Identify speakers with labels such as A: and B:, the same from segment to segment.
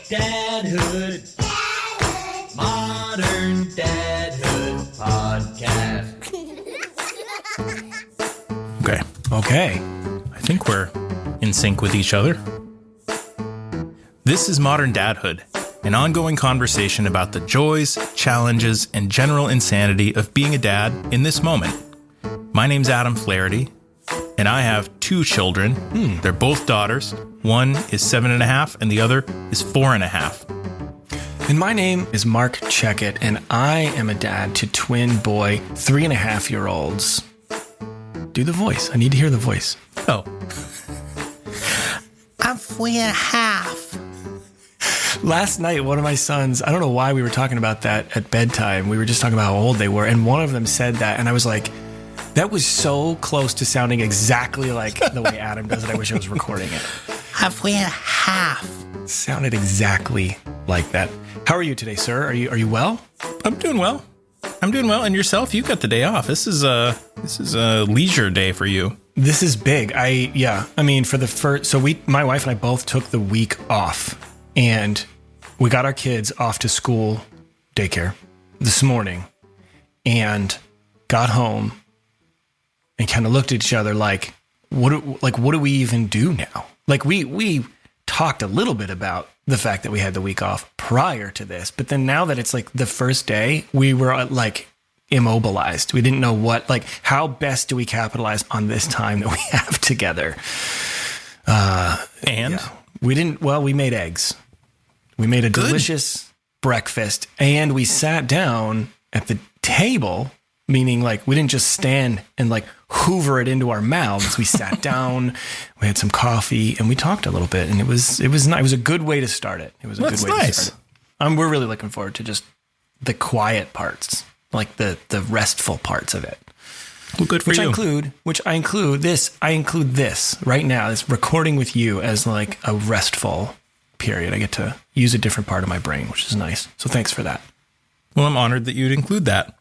A: Dadhood. Modern Dadhood podcast.
B: Okay.
C: I think we're in sync with each other. This is Modern Dadhood, an ongoing conversation about the joys, challenges, and general insanity of being a dad in this moment. My name's Adam Flaherty, and I have two children. They're both daughters. One is 7.5, and the other is 4.5.
B: And my name is Marc Checkett, and I am a dad to twin boy 3.5-year-olds. Do the voice. I need to hear the voice.
C: Oh.
A: I'm 3.5.
B: Last night, one of my sons, I don't know why we were talking about that at bedtime. We were just talking about how old they were, and one of them said that, and I was like, that was so close to sounding exactly like the way Adam does it. I wish I was recording it.
A: I'm 3.5.
B: Sounded exactly like that. How are you today, sir? Are you well?
C: I'm doing well. And yourself? You got the day off. This is a leisure day for you.
B: This is big. I mean, for the first, so my wife and I both took the week off, and we got our kids off to school, daycare, this morning, and got home and kind of looked at each other like, what do we even do now? Like we talked a little bit about the fact that we had the week off prior to this, but then now that it's like the first day, we were like immobilized. We didn't know how best do we capitalize on this time that we have together. We made eggs. We made a delicious breakfast, and we sat down at the table, meaning like we didn't just stand and like hoover it into our mouths. We sat down, we had some coffee, and we talked a little bit, and it was nice. It was a good way to start it. It was a good way to start it. We're really looking forward to just the quiet parts, like the restful parts of it.
C: Well, good for you.
B: I include this right now, this recording with you as like a restful period. I get to use a different part of my brain, which is nice. So thanks for that.
C: Well, I'm honored that you'd include that.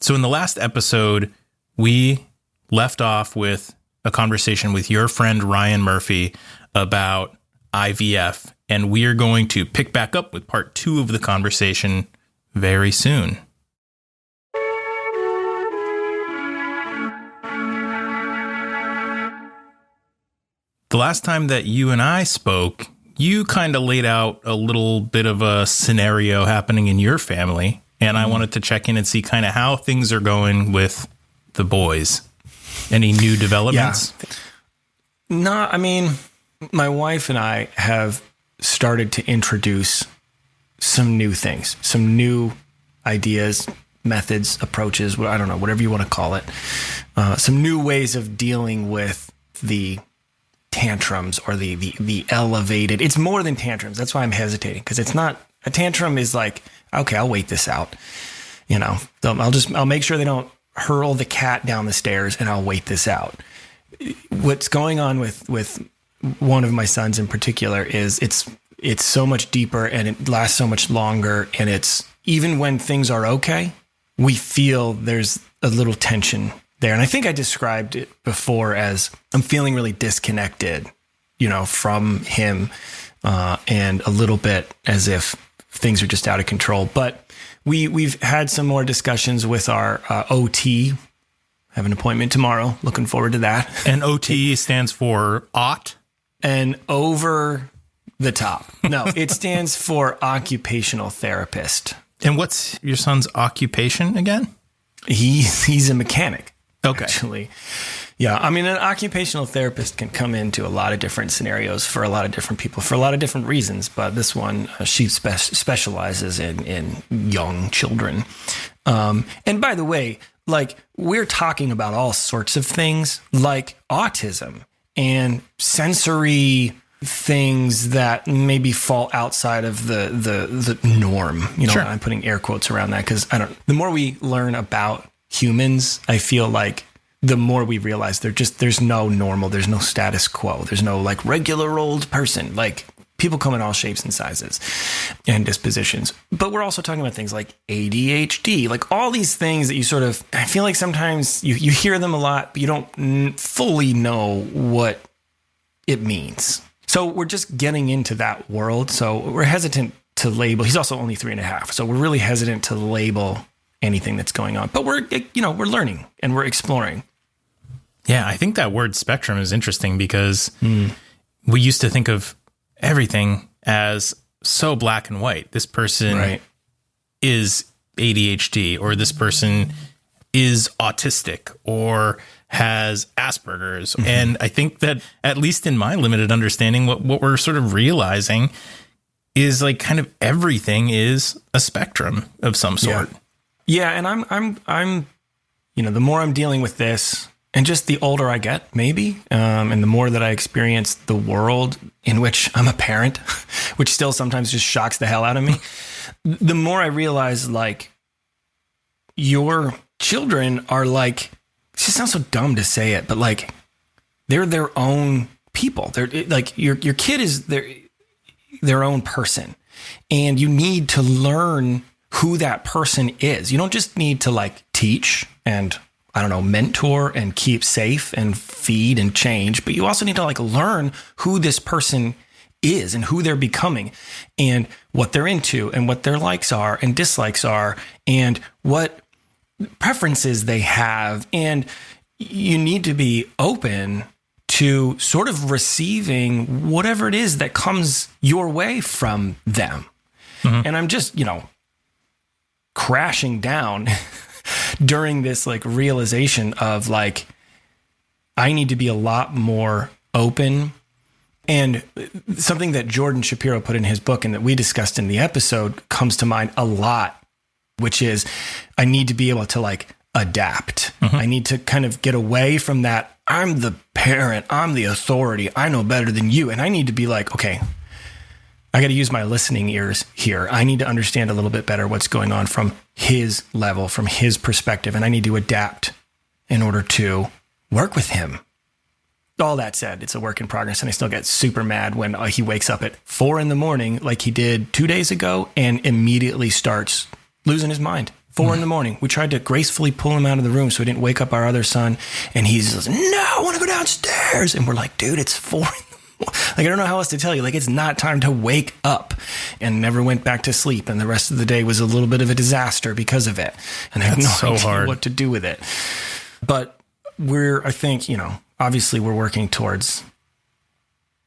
C: So in the last episode, we left off with a conversation with your friend Ryan Murphy about IVF, and we are going to pick back up with part 2 of the conversation very soon. The last time that you and I spoke, you kind of laid out a little bit of a scenario happening in your family. And I wanted to check in and see kind of how things are going with the boys. Any new developments?
B: Yeah. No, I mean, my wife and I have started to introduce some new things, some new ideas, methods, approaches, I don't know, whatever you want to call it. Some new ways of dealing with the tantrums or the elevated. It's more than tantrums. That's why I'm hesitating, because it's not, a tantrum is like, okay, I'll wait this out. You know, I'll make sure they don't hurl the cat down the stairs, and I'll wait this out. What's going on with one of my sons in particular is it's so much deeper, and it lasts so much longer. And it's, even when things are okay, we feel there's a little tension there. And I think I described it before as I'm feeling really disconnected, from him, and a little bit as if things are just out of control. But we've had some more discussions with our OT. I have an appointment tomorrow. Looking forward to that.
C: And OT stands for OT?
B: And over the top. No, it stands for occupational therapist.
C: And what's your son's occupation again?
B: He's a mechanic.
C: Okay.
B: Actually. Yeah. I mean, an occupational therapist can come into a lot of different scenarios for a lot of different people for a lot of different reasons. But this one, she specializes in young children. And by the way, like, we're talking about all sorts of things like autism and sensory things that maybe fall outside of the norm.
C: Sure.
B: I'm putting air quotes around that because the more we learn about humans, I feel like the more we realize there's no normal, there's no status quo, there's no like regular old person. Like, people come in all shapes and sizes and dispositions. But we're also talking about things like ADHD, like all these things that you sort of, I feel like sometimes you hear them a lot, but you don't fully know what it means. So we're just getting into that world. So we're hesitant to label. He's also only 3.5. So we're really hesitant to label anything that's going on. But we're learning and we're exploring.
C: Yeah, I think that word spectrum is interesting because we used to think of everything as so black and white. This person is ADHD, or this person is autistic, or has Asperger's. Mm-hmm. And I think that, at least in my limited understanding, what we're sort of realizing is like kind of everything is a spectrum of some sort.
B: Yeah. And I'm, the more I'm dealing with this, and just the older I get, maybe, and the more that I experience the world in which I'm a parent, which still sometimes just shocks the hell out of me, the more I realize, like, your children are like, it just sounds so dumb to say it, but like, they're their own people. They're like, your kid is their own person, and you need to learn who that person is. You don't just need to like teach and, I don't know, mentor and keep safe and feed and change, but you also need to like learn who this person is and who they're becoming and what they're into and what their likes are and dislikes are and what preferences they have. And you need to be open to sort of receiving whatever it is that comes your way from them. Mm-hmm. And I'm just, crashing down during this like realization of like, I need to be a lot more open. And something that Jordan Shapiro put in his book and that we discussed in the episode comes to mind a lot, which is I need to be able to like adapt. Mm-hmm. I need to kind of get away from that. I'm the parent. I'm the authority. I know better than you. And I need to be like, okay, I got to use my listening ears here. I need to understand a little bit better what's going on from his level, from his perspective. And I need to adapt in order to work with him. All that said, it's a work in progress. And I still get super mad when he wakes up at 4 a.m, like he did 2 days ago, and immediately starts losing his mind. 4 a.m. We tried to gracefully pull him out of the room so he didn't wake up our other son. And he's like, no, I want to go downstairs. And we're like, dude, it's 4 a.m. Like, I don't know how else to tell you. Like, it's not time to wake up. And never went back to sleep. And the rest of the day was a little bit of a disaster because of it. And I have no idea what to do with it. But I think, obviously we're working towards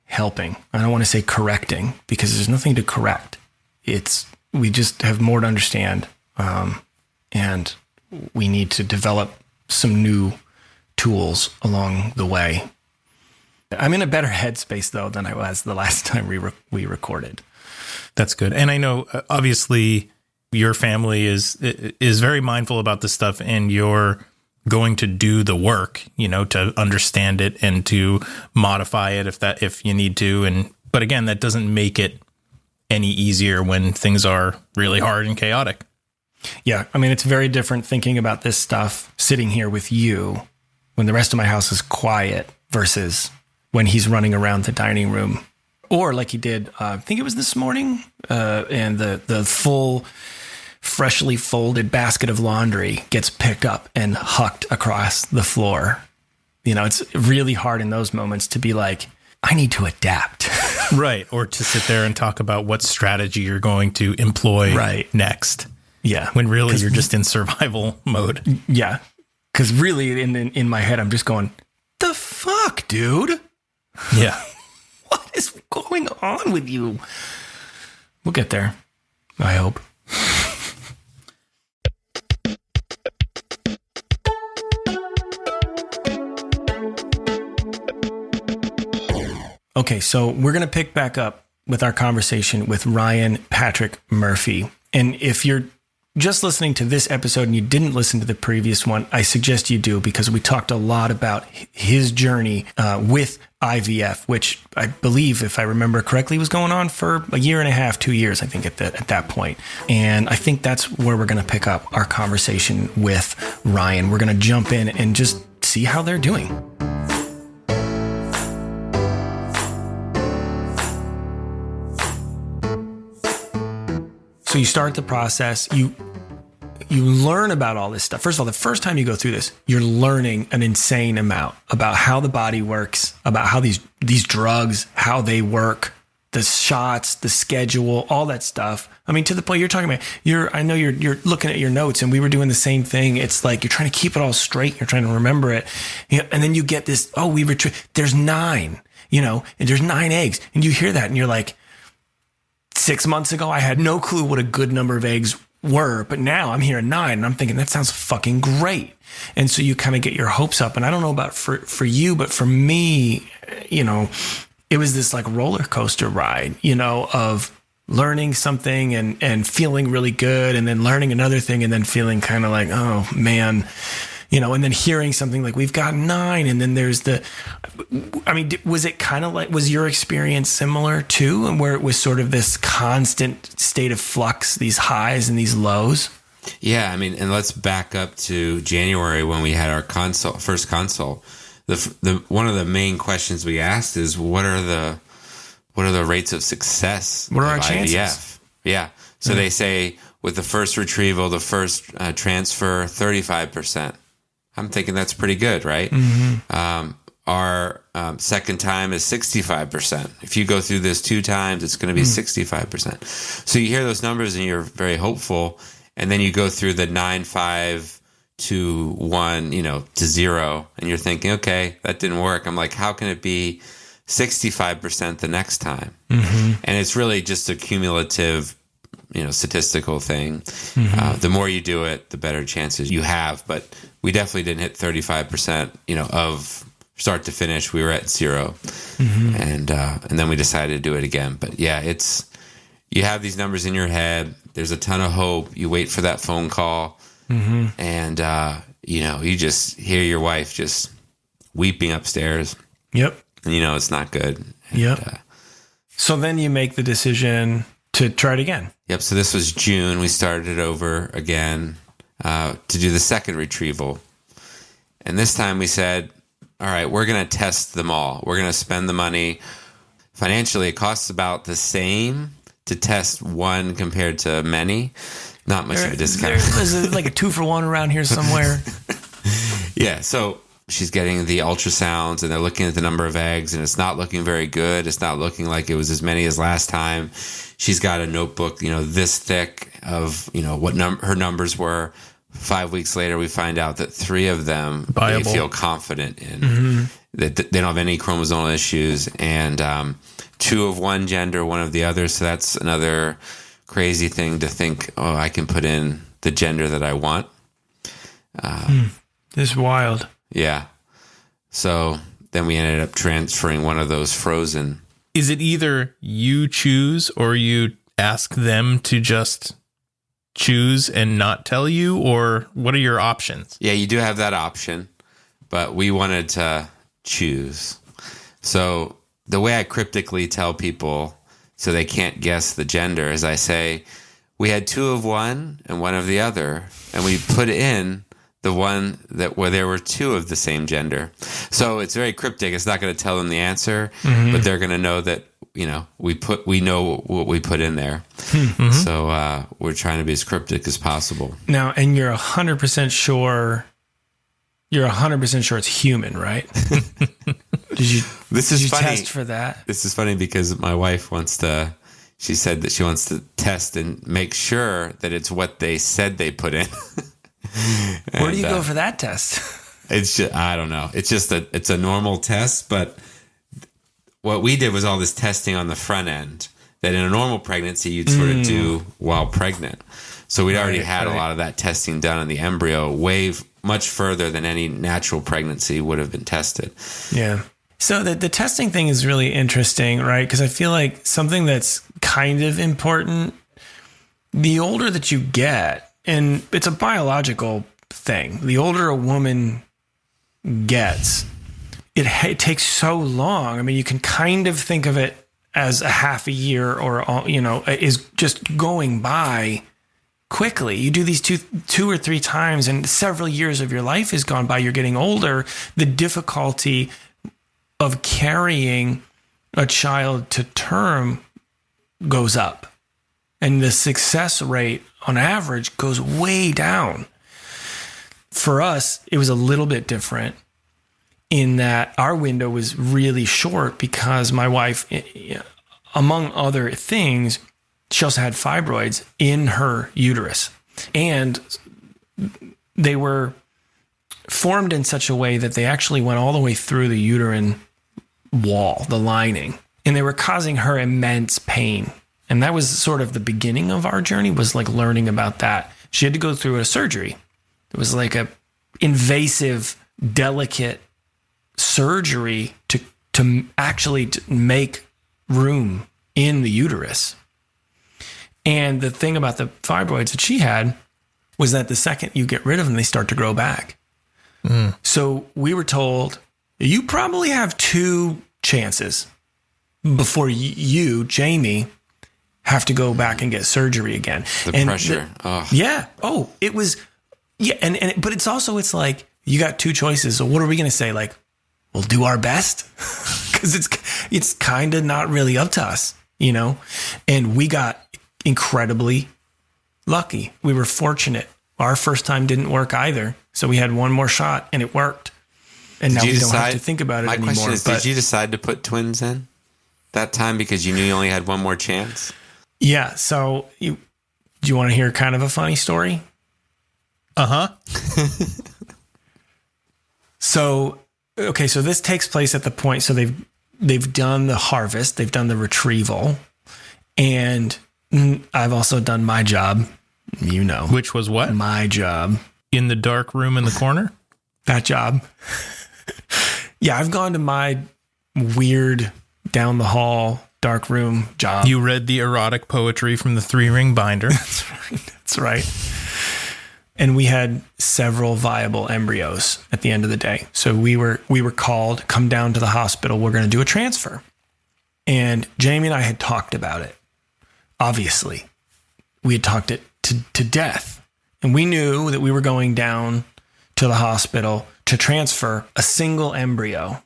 B: helping. I don't want to say correcting because there's nothing to correct. We just have more to understand. And we need to develop some new tools along the way. I'm in a better headspace, though, than I was the last time we recorded.
C: That's good. And I know, obviously, your family is very mindful about this stuff, and you're going to do the work, to understand it and to modify it if you need to. But again, that doesn't make it any easier when things are really hard and chaotic.
B: Yeah. I mean, it's very different thinking about this stuff sitting here with you when the rest of my house is quiet versus when he's running around the dining room, or like he did, I think it was this morning, and the full freshly folded basket of laundry gets picked up and hucked across the floor. It's really hard in those moments to be like, I need to adapt.
C: Right. Or to sit there and talk about what strategy you're going to employ next.
B: Yeah.
C: When really you're just in survival mode.
B: Yeah. Because really in my head, I'm just going, the fuck, dude?
C: Yeah.
B: What is going on with you? We'll get there. I hope. Okay, so we're going to pick back up with our conversation with Ryan Patrick Murphy. And if you're just listening to this episode and you didn't listen to the previous one, I suggest you do, because we talked a lot about his journey with IVF, which I believe, if I remember correctly, was going on for 1.5 years, 2 years, I think, at that point. And I think that's where we're going to pick up our conversation with Ryan. We're going to jump in and just see how they're doing. So you start the process. you learn about all this stuff. First of all, the first time you go through this, you're learning an insane amount about how the body works, about how these drugs, how they work, the shots, the schedule, all that stuff. I mean, to the point you're talking about, I know you're looking at your notes, and we were doing the same thing. It's like you're trying to keep it all straight. You're trying to remember it. And then you get this, there's 9, and there's 9 eggs. And you hear that and you're like, 6 months ago, I had no clue what a good number of eggs were, but now I'm hearing 9 and I'm thinking that sounds fucking great. And so you kind of get your hopes up. And I don't know about for you, but for me, it was this like roller coaster ride, of learning something and feeling really good, and then learning another thing and then feeling kind of like, oh man, and then hearing something like we've got 9, and then there's was it kind of like, was your experience similar too, and where it was sort of this constant state of flux, these highs and these lows?
D: Yeah, and let's back up to January when we had our first consult. The one of the main questions we asked is what are the rates of success?
B: What are our
D: IVF?
B: chances?
D: Yeah. So they say with the first retrieval, the first transfer, 35%. I'm thinking that's pretty good, right? Mm-hmm. Our second time is 65%. If you go through this 2 times, it's going to be 65%. So you hear those numbers and you're very hopeful, and then you go through the 9, 5 to 1, to 0, and you're thinking, okay, that didn't work. I'm like, how can it be 65% the next time? Mm-hmm. And it's really just a cumulative, statistical thing. Mm-hmm. The more you do it, the better chances you have. But we definitely didn't hit 35%, of start to finish. We were at 0. Mm-hmm. And then we decided to do it again. But yeah, you have these numbers in your head. There's a ton of hope. You wait for that phone call. Mm-hmm. And, you just hear your wife just weeping upstairs.
B: Yep.
D: And it's not good. And,
B: yep. So then you make the decision to try it again.
D: Yep. So this was June. We started it over again to do the second retrieval. And this time we said, all right, we're going to test them all. We're going to spend the money. Financially, it costs about the same to test one compared to many. Not much of a discount.
B: There's like a 2-for-1 around here somewhere.
D: Yeah. So she's getting the ultrasounds, and they're looking at the number of eggs, and it's not looking very good. It's not looking like it was as many as last time. She's got a notebook, this thick of, what her numbers were. 5 weeks later, we find out that 3 of them they feel confident in. Mm-hmm. That they don't have any chromosomal issues, and 2 of one gender, 1 of the other. So that's another crazy thing to think, I can put in the gender that I want.
B: This is wild.
D: Yeah. So then we ended up transferring one of those frozen.
C: Is it either you choose or you ask them to just choose and not tell you, or what are your options?
D: Yeah, you do have that option, but we wanted to choose. So the way I cryptically tell people so they can't guess the gender is I say, we had 2 of one and 1 of the other, and we put in the one where there were 2 of the same gender. So it's very cryptic. It's not going to tell them the answer, but they're going to know that, we know what we put in there. Mm-hmm. So we're trying to be as cryptic as possible.
B: Now, and you're 100% sure it's human, right? Did you test for that?
D: This is funny because my wife she said that she wants to test and make sure that it's what they said they put in.
B: Where do you go for that test?
D: It's just, I don't know. It's just it's a normal test, but what we did was all this testing on the front end that in a normal pregnancy you'd sort of do while pregnant. So we'd already had a lot of that testing done in the embryo much further than any natural pregnancy would have been tested.
B: Yeah. So the testing thing is really interesting, right? Because I feel like something that's kind of important, the older that you get, and it's a biological thing, the older a woman gets, it takes so long. I mean, you can kind of think of it as a half a year or, is just going by quickly. You do these two or 3 times and several years of your life has gone by. You're getting older. The difficulty of carrying a child to term goes up. And the success rate on average goes way down. For us, it was a little bit different in that our window was really short because my wife, among other things, she also had fibroids in her uterus. And they were formed in such a way that they actually went all the way through the uterine wall, the lining, and they were causing her immense pain. And that was sort of the beginning of our journey, was like learning about that. She had to go through a surgery. It was like a invasive, delicate surgery to actually make room in the uterus. And the thing about the fibroids that she had was that the second you get rid of them, they start to grow back. So we were told, you probably have 2 chances before you, Jamie, have to go back and get surgery again.
D: The pressure.
B: Yeah. Oh, it was. Yeah. But it's also, it's like, you got 2 choices. So what are we going to say? Like, we'll do our best, because it's kind of not really up to us, you know? And we got incredibly lucky. We were fortunate. Our first time didn't work either. So we had one more shot and it worked. And now we don't have to think about it anymore.
D: My question is, did you decide to put twins in that time because you knew you only had one more chance?
B: Yeah. So do you want to hear kind of a funny story?
C: Uh-huh.
B: So this takes place at the point. So they've done the harvest, they've done the retrieval, and I've also done my job, you know.
C: Which was what?
B: My job.
C: In the dark room in the corner?
B: That job. Yeah, I've gone to my weird down the hall dark room job.
C: You read the erotic poetry from the 3-ring binder.
B: That's right. And we had several viable embryos at the end of the day. So we were called, come down to the hospital. We're going to do a transfer. And Jamie and I had talked about it. Obviously, we had talked it to death. And we knew that we were going down to the hospital to transfer a single embryo,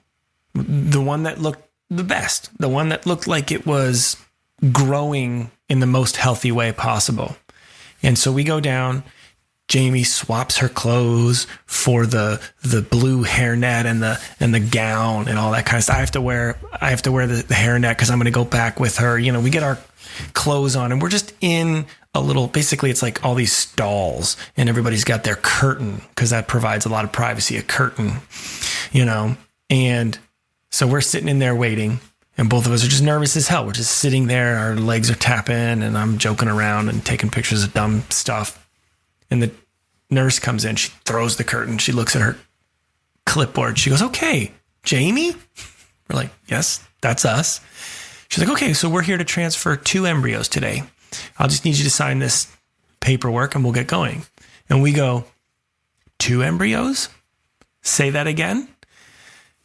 B: the one that looked the best, the one that looked like it was growing in the most healthy way possible. And so we go down. Jamie swaps her clothes for the blue hairnet and the gown and all that kind of stuff. I have to wear the hairnet because I'm going to go back with her. You know, we get our clothes on and we're just in a little, basically it's like all these stalls and everybody's got their curtain because that provides a lot of privacy, a curtain, you know. And so we're sitting in there waiting and both of us are just nervous as hell. We're just sitting there, our legs are tapping and I'm joking around and taking pictures of dumb stuff. And the nurse comes in, she throws the curtain, she looks at her clipboard, she goes, "Okay, Jamie?" We're like, "Yes, that's us." She's like, "Okay, so we're here to transfer 2 embryos today. I'll just need you to sign this paperwork and we'll get going." And we go, 2 embryos? Say that again?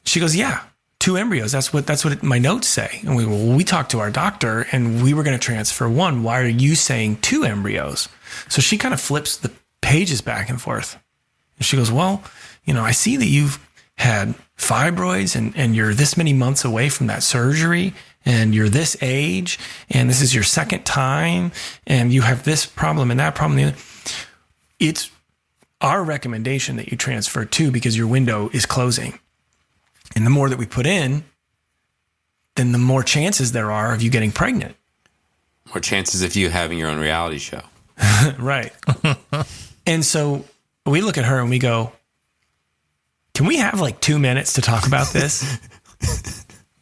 B: She goes, "Yeah, 2 embryos. That's what my notes say." And we talked to our doctor and we were going to transfer 1. Why are you saying 2 embryos? So she kind of flips the pages back and forth. And she goes, "Well, you know, I see that you've had fibroids and you're this many months away from that surgery and you're this age and this is your second time and you have this problem and that problem. It's our recommendation that you transfer 2 because your window is closing. And the more that we put in, then the more chances there are of you getting pregnant."
D: More chances of you having your own reality show.
B: Right. And so we look at her and we go, "Can we have like 2 minutes to talk about this?"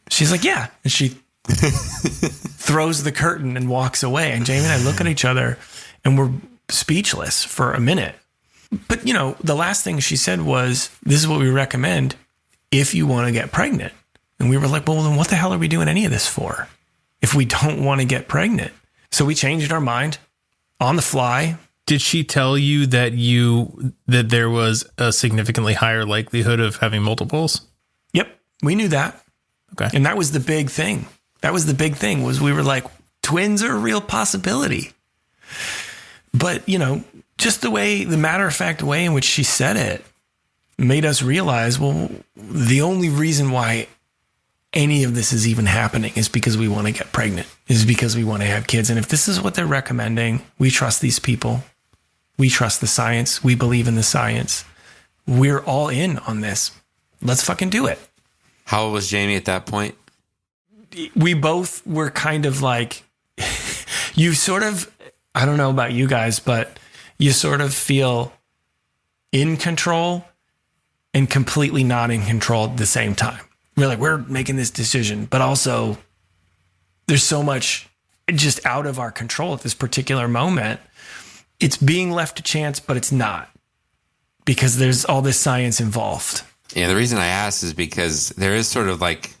B: She's like, "Yeah." And she throws the curtain and walks away. And Jamie and I look at each other and we're speechless for a minute. But, you know, the last thing she said was, "This is what we recommend if you want to get pregnant." And we were like, "Well, then what the hell are we doing any of this for if we don't want to get pregnant?" So we changed our mind on the fly.
C: Did she tell you that there was a significantly higher likelihood of having multiples?
B: Yep. We knew that.
C: Okay.
B: And that was the big thing. Was we were like, twins are a real possibility. But, you know, just the matter-of-fact way in which she said it made us realize, well, the only reason why any of this is even happening is because we want to get pregnant, is because we want to have kids. And if this is what they're recommending, we trust these people. We trust the science. We believe in the science. We're all in on this. Let's fucking do it.
D: How old was Jamie at that point?
B: We both were kind of like, you sort of, I don't know about you guys, but you sort of feel in control and completely not in control at the same time. We're like, we're making this decision, but also there's so much just out of our control at this particular moment. It's being left to chance, but it's not, because there's all this science involved.
D: Yeah, the reason I asked is because there is sort of like,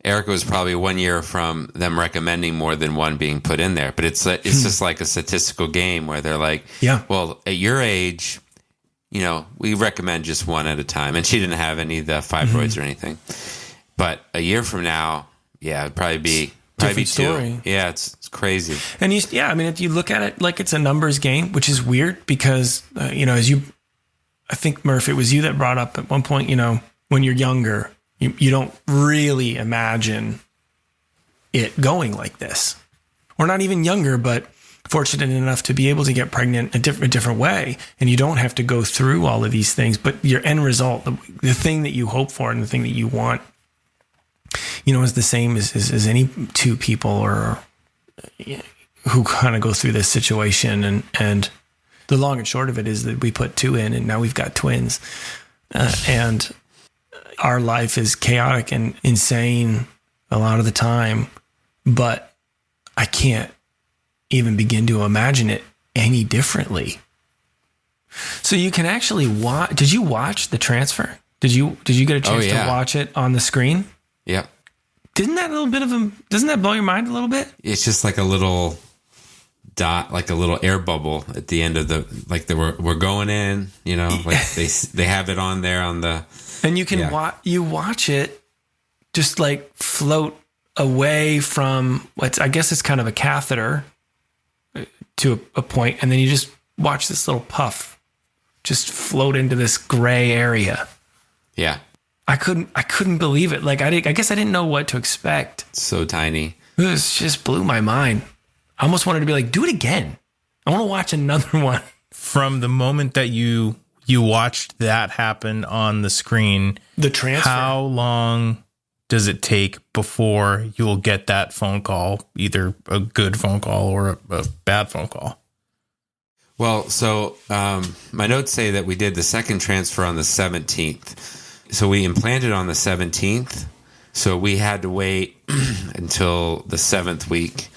D: Erica was probably 1 year from them recommending more than one being put in there, but it's just like a statistical game where they're like,
B: yeah,
D: well, at your age, you know, we recommend just one at a time. And she didn't have any of the fibroids or anything. But a year from now, yeah, it'd probably be
B: different
D: two.
B: story.
D: Yeah, it's crazy.
B: And if you look at it like it's a numbers game, which is weird because, I think, Murph, it was you that brought up at one point, when you're younger, you don't really imagine it going like this. Or not even younger, but fortunate enough to be able to get pregnant a different way. And you don't have to go through all of these things, but your end result, the thing that you hope for and the thing that you want, is the same as any two people or who kind of go through this situation. And the long and short of it is that we put two in and now we've got twins. And our life is chaotic and insane a lot of the time, but I can't even begin to imagine it any differently. So you can actually watch. Did you watch the transfer? Did you get a chance to watch it on the screen?
D: Yep.
B: Doesn't that blow your mind a little bit?
D: It's just like a little dot, like a little air bubble at the end of we're going in, like they have it on there on the.
B: And you can watch it just like float away from I guess it's kind of a catheter to a point, and then you just watch this little puff just float into this gray area.
D: Yeah.
B: I couldn't believe it. Like I guess I didn't know what to expect.
D: So tiny.
B: It just blew my mind. I almost wanted to be like, do it again. I want to watch another one.
C: From the moment that you watched that happen on the screen,
B: the transfer,
C: how long does it take before you'll get that phone call, either a good phone call or a bad phone call?
D: Well, so my notes say that we did the second transfer on the 17th. So we implanted on the 17th. So we had to wait until the 7th week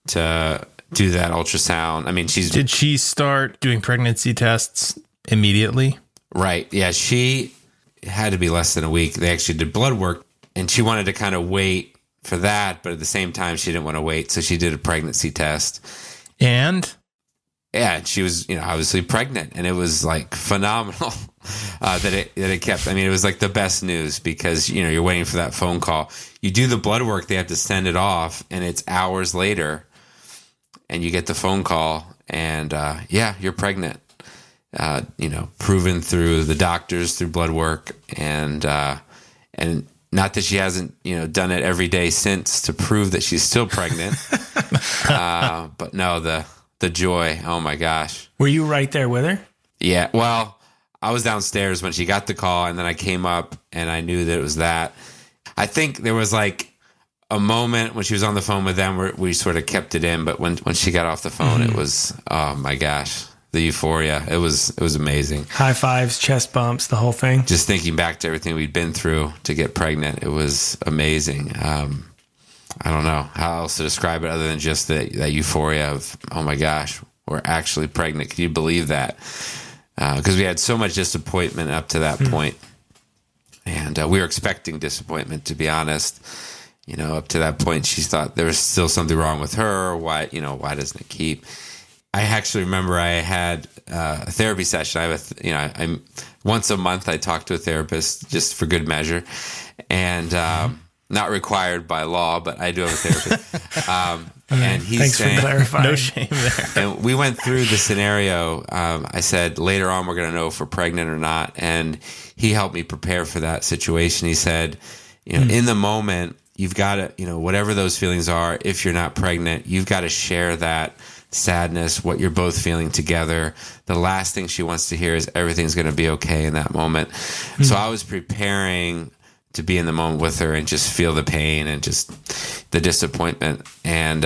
D: to do that ultrasound. I mean, did
C: she start doing pregnancy tests immediately?
D: Right. Yeah. She had to be less than a week. They actually did blood work, and she wanted to kind of wait for that. But at the same time, she didn't want to wait. So she did a pregnancy test.
C: And
D: she was, obviously pregnant, and it was like phenomenal that it kept. I mean, it was like the best news because, you're waiting for that phone call. You do the blood work, they have to send it off, and it's hours later, and you get the phone call, and you're pregnant. Proven through the doctors, through blood work, and not that she hasn't, done it every day since to prove that she's still pregnant. But no, the joy. Oh my gosh.
B: Were you right there with her?
D: Yeah. Well, I was downstairs when she got the call, and then I came up and I knew that it was that. I think there was like a moment when she was on the phone with them where we sort of kept it in, but when she got off the phone, it was, oh my gosh, the euphoria. It was amazing.
B: High fives, chest bumps, the whole thing.
D: Just thinking back to everything we'd been through to get pregnant, it was amazing. I don't know how else to describe it other than just that euphoria of, oh my gosh, we're actually pregnant. Can you believe that? Because we had so much disappointment up to that point. And we were expecting disappointment, to be honest. Up to that point, she thought there was still something wrong with her. Why doesn't it keep? I actually remember I had a therapy session. I'm once a month I talk to a therapist just for good measure, and not required by law, but I do have a therapist. And he's
B: Thanks
D: saying,
B: for clarifying.
C: No shame there.
D: And we went through the scenario. I said, later on, we're going to know if we're pregnant or not. And he helped me prepare for that situation. He said, in the moment, you've got to, whatever those feelings are, if you're not pregnant, you've got to share that sadness, what you're both feeling together. The last thing she wants to hear is everything's going to be okay in that moment. So I was preparing to be in the moment with her and just feel the pain and just the disappointment, and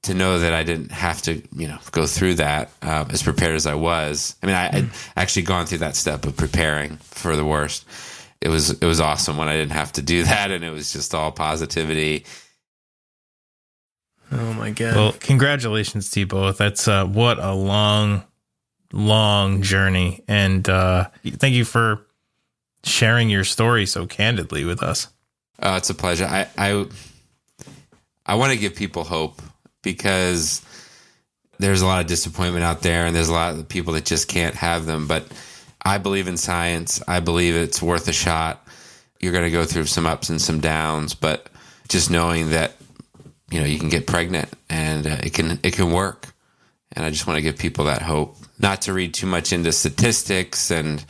D: to know that I didn't have to, go through that as prepared as I was. I mean, I'd actually gone through that step of preparing for the worst. It was awesome when I didn't have to do that, and it was just all positivity.
B: Oh my God.
C: Well, congratulations to you both. That's what a long journey. And thank you for sharing your story so candidly with us.
D: It's a pleasure. I want to give people hope, because there's a lot of disappointment out there, and there's a lot of people that just can't have them. But I believe in science. I believe it's worth a shot. You're going to go through some ups and some downs, but just knowing that, you can get pregnant and it can work. And I just want to give people that hope, not to read too much into statistics and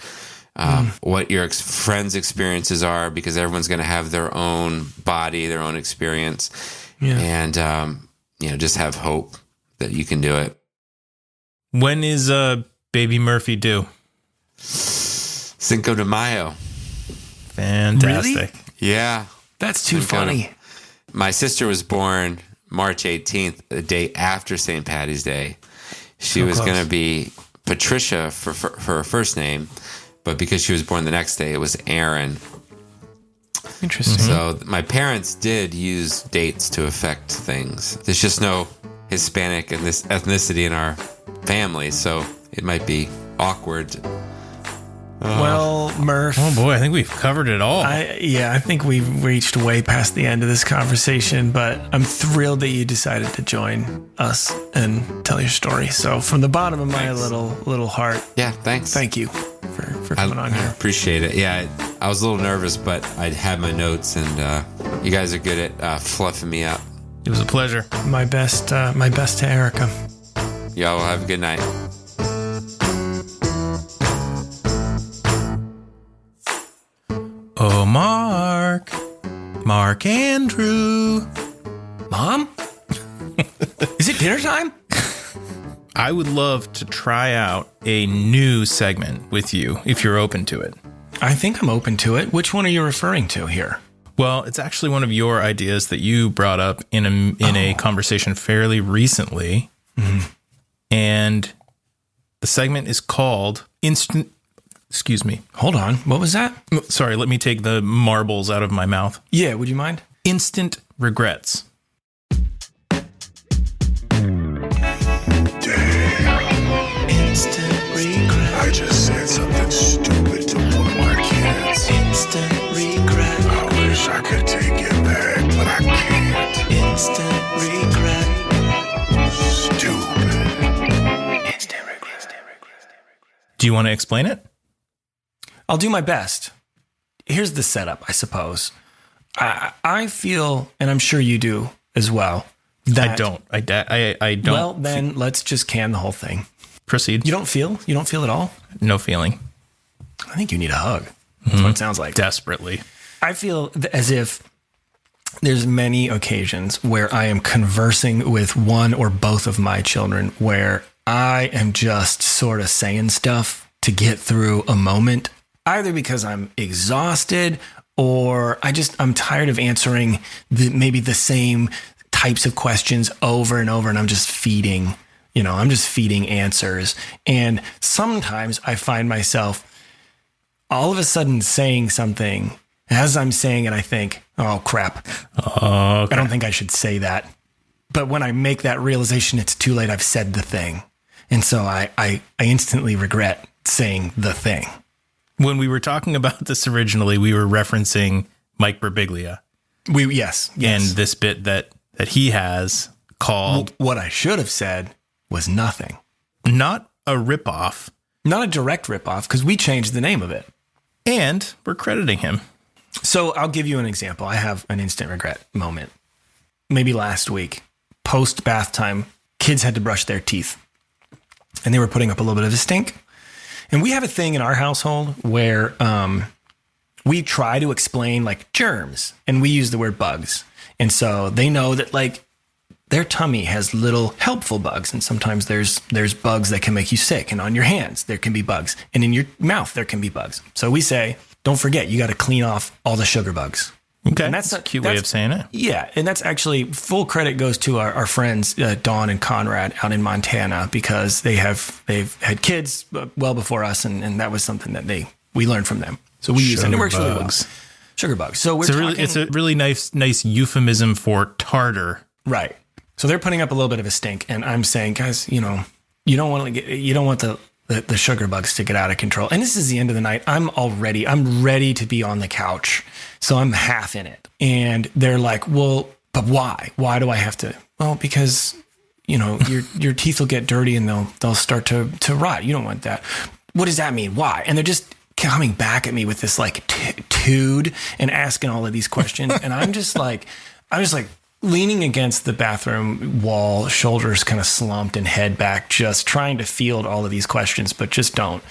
D: what your friends' experiences are, because everyone's going to have their own body, their own experience. Yeah. And, just have hope that you can do it.
C: When is baby Murphy due?
D: Cinco de Mayo.
C: Fantastic.
B: Really?
D: Yeah.
B: That's too funny.
D: My sister was born March 18th, the day after St. Patty's Day. She was going to be Patricia for her first name, but because she was born the next day, it was Aaron.
B: Interesting.
D: So my parents did use dates to affect things. There's just no Hispanic and this ethnicity in our family, so it might be awkward.
B: Well, Murph.
C: Oh boy, I think we've covered it all.
B: I think we've reached way past the end of this conversation, but I'm thrilled that you decided to join us and tell your story. So from the bottom of my little heart,
D: thanks.
B: Thank you for coming on
D: I
B: here.
D: appreciate it. Yeah, I was a little nervous, but I had my notes, and you guys are good at fluffing me up.
C: It was a pleasure.
B: My best to Erica.
D: Y'all have a good night.
C: Oh, Mark Andrew.
B: Mom? Is it dinner time?
C: I would love to try out a new segment with you if you're open to it.
B: I think I'm open to it. Which one are you referring to here?
C: Well, it's actually one of your ideas that you brought up in a conversation fairly recently. Mm-hmm. And the segment is called Instant... Excuse me.
B: Hold on. What was that?
C: Sorry, let me take the marbles out of my mouth.
B: Yeah, would you mind?
C: Instant regrets.
A: Instant regret.
E: I just said something stupid to one of my kids.
A: Instant regret.
E: I wish I could take it back, but I can't.
A: Instant regret.
E: Stupid.
A: Instant regret.
C: Do you want to explain it?
B: I'll do my best. Here's the setup, I suppose. I feel, and I'm sure you do as well.
C: I don't. I don't.
B: Well, then let's just can the whole thing.
C: Proceed.
B: You don't feel? You don't feel at all?
C: No feeling.
B: I think you need a hug. That's what it sounds like.
C: Desperately.
B: I feel as if there's many occasions where I am conversing with one or both of my children where I am just sort of saying stuff to get through a moment, either because I'm exhausted or I'm tired of answering maybe the same types of questions over and over, and I'm just feeding answers. And sometimes I find myself all of a sudden saying something. As I'm saying it, I think, oh, crap. I don't think I should say that. But when I make that realization, it's too late. I've said the thing. And so I instantly regret saying the thing.
C: When we were talking about this originally, we were referencing Mike-Birbiglia.
B: Yes.
C: And this bit that he has called...
B: What I should have said was nothing.
C: Not a ripoff.
B: Not a direct ripoff, because we changed the name of it.
C: And we're crediting him.
B: So I'll give you an example. I have an instant regret moment. Maybe last week, post bath time, kids had to brush their teeth. And they were putting up a little bit of a stink. And we have a thing in our household where we try to explain like germs, and we use the word bugs. And so they know that like their tummy has little helpful bugs. And sometimes there's bugs that can make you sick. And on your hands, there can be bugs. And in your mouth, there can be bugs. So we say, don't forget, you got to clean off all the sugar bugs.
C: Okay.
B: And
C: that's a cute way of saying it.
B: Yeah. And that's actually full credit goes to our friends, Dawn and Conrad out in Montana, because they've had kids well before us. And that was something that we learned from them. So we use it. And it works really well. Sugar bugs. So
C: it's a really nice euphemism for tartar.
B: Right. So they're putting up a little bit of a stink, and I'm saying, guys, you don't want the sugar bugs to get out of control. And this is the end of the night. I'm ready to be on the couch. So I'm half in it. And they're like, well, but why? Why do I have to? Well, because, your teeth will get dirty and they'll start to rot. You don't want that. What does that mean? Why? And they're just coming back at me with this like tude and asking all of these questions. And I'm just like leaning against the bathroom wall, shoulders kind of slumped and head back, just trying to field all of these questions, but just don't.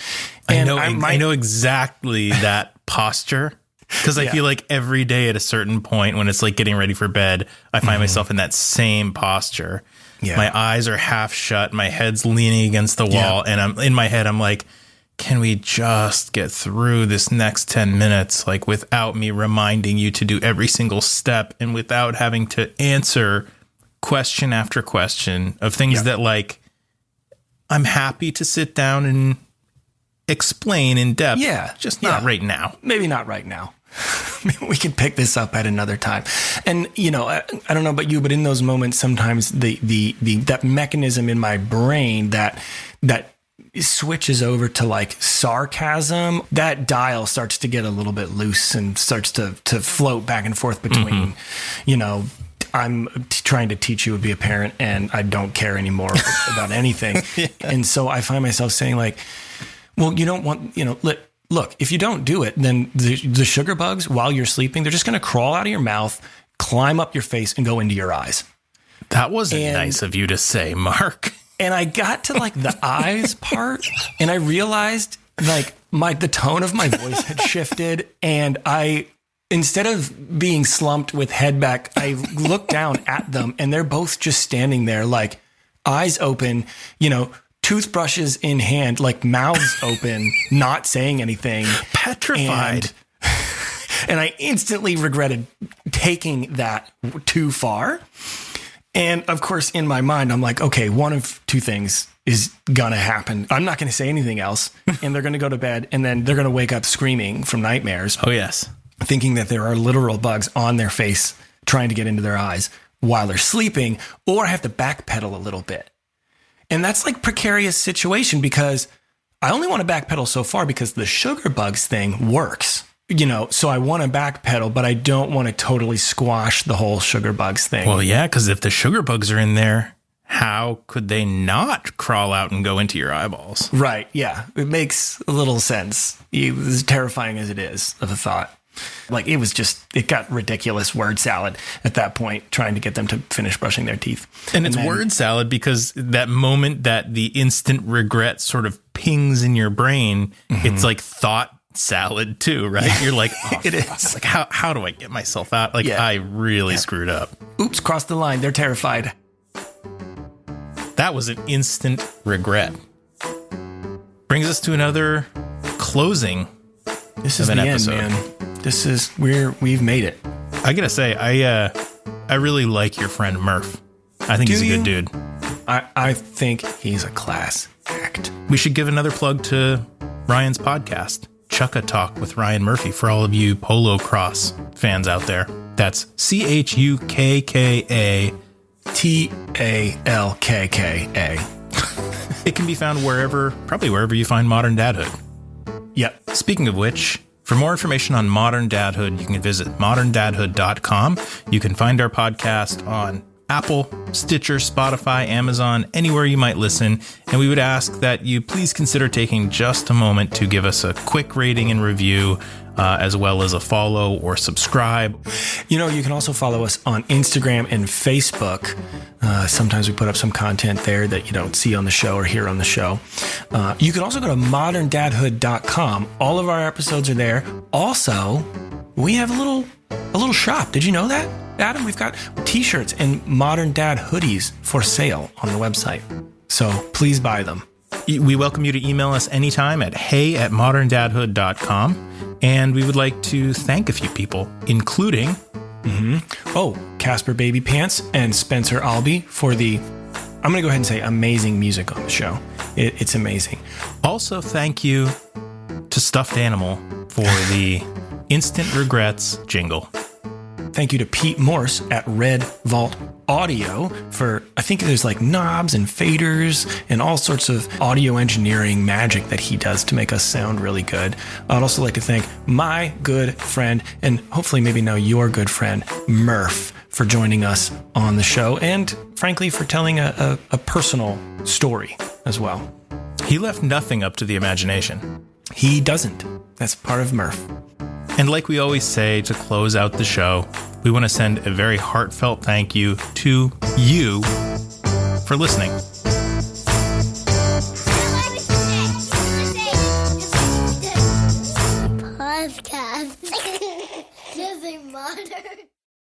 B: And
C: I know exactly that posture, because I feel like every day at a certain point when it's like getting ready for bed, I find myself in that same posture. Yeah. My eyes are half shut. My head's leaning against the wall. And I'm in my head, I'm like, can we just get through this next 10 minutes, like without me reminding you to do every single step and without having to answer question after question of things that like I'm happy to sit down and explain in depth. Yeah. Just not right now.
B: Maybe not right now. Maybe we can pick this up at another time. And, I don't know about you, but in those moments, sometimes that mechanism in my brain that switches over to like sarcasm, that dial starts to get a little bit loose and starts to float back and forth between, I'm trying to teach you to be a parent and I don't care anymore about anything. And so I find myself saying like, well, you don't want, look, if you don't do it, then the sugar bugs while you're sleeping, they're just going to crawl out of your mouth, climb up your face and go into your eyes.
C: That wasn't nice of you to say, Mark.
B: And I got to like the eyes part and I realized like the tone of my voice had shifted, and instead of being slumped with head back, I looked down at them and they're both just standing there like eyes open, toothbrushes in hand, like mouths open, not saying anything.
C: Petrified.
B: And I instantly regretted taking that too far. And of course, in my mind, I'm like, okay, one of two things is going to happen. I'm not going to say anything else. And they're going to go to bed and then they're going to wake up screaming from nightmares.
C: Oh, yes.
B: Thinking that there are literal bugs on their face trying to get into their eyes while they're sleeping, or I have to backpedal a little bit. And that's like precarious situation because I only want to backpedal so far because the sugar bugs thing works. So I want to backpedal, but I don't want to totally squash the whole sugar bugs thing.
C: Well, yeah, because if the sugar bugs are in there, how could they not crawl out and go into your eyeballs?
B: Right. Yeah. It makes a little sense. As terrifying as it is of a thought. Like it got ridiculous word salad at that point, trying to get them to finish brushing their teeth.
C: And it's word salad because that moment that the instant regret sort of pings in your brain, it's like thought salad too, right? You're like, oh, it is. Like, how do I get myself out? Like, I really screwed up.
B: Oops, crossed the line. They're terrified.
C: That was an instant regret. Brings us to another closing.
B: This is
C: of an
B: the
C: episode.
B: end, man. This is we've made it.
C: I gotta say, I really like your friend Murph. I think he's a good dude.
B: I think he's a class act.
C: We should give another plug to Ryan's podcast, Chucka Talk with Ryan Murphy, for all of you polo cross fans out there. That's CHUKKA TALKKA. It can be found probably wherever you find Modern Dadhood.
B: Yep.
C: Speaking of which, for more information on Modern Dadhood, you can visit moderndadhood.com. You can find our podcast on Apple, Stitcher, Spotify, Amazon, anywhere you might listen. And we would ask that you please consider taking just a moment to give us a quick rating and review as well as a follow or subscribe.
B: You know, you can also follow us on Instagram and Facebook. Sometimes we put up some content there that you don't see on the show or hear on the show. You can also go to moderndadhood.com. All of our episodes are there. Also, we have a little shop. Did you know that, Adam? We've got t-shirts and Modern Dad hoodies for sale on the website. So please buy them.
C: We welcome you to email us anytime at hey@moderndadhood.com. And we would like to thank a few people, including... Casper Baby Pants and Spencer Albee for the, I'm going to go ahead and say, amazing music on the show. It's amazing. Also, thank you to Stuffed Animal for the Instant Regrets jingle.
B: Thank you to Pete Morse at Red Vault Audio for, I think there's like knobs and faders and all sorts of audio engineering magic that he does to make us sound really good. I'd also like to thank my good friend, and hopefully maybe now your good friend, Murph, for joining us on the show and frankly for telling a personal story as well.
C: He left nothing up to the imagination.
B: He doesn't. That's part of Murph.
C: And like we always say to close out the show, we want to send a very heartfelt thank you to you for listening.
F: Podcast. Just a modern.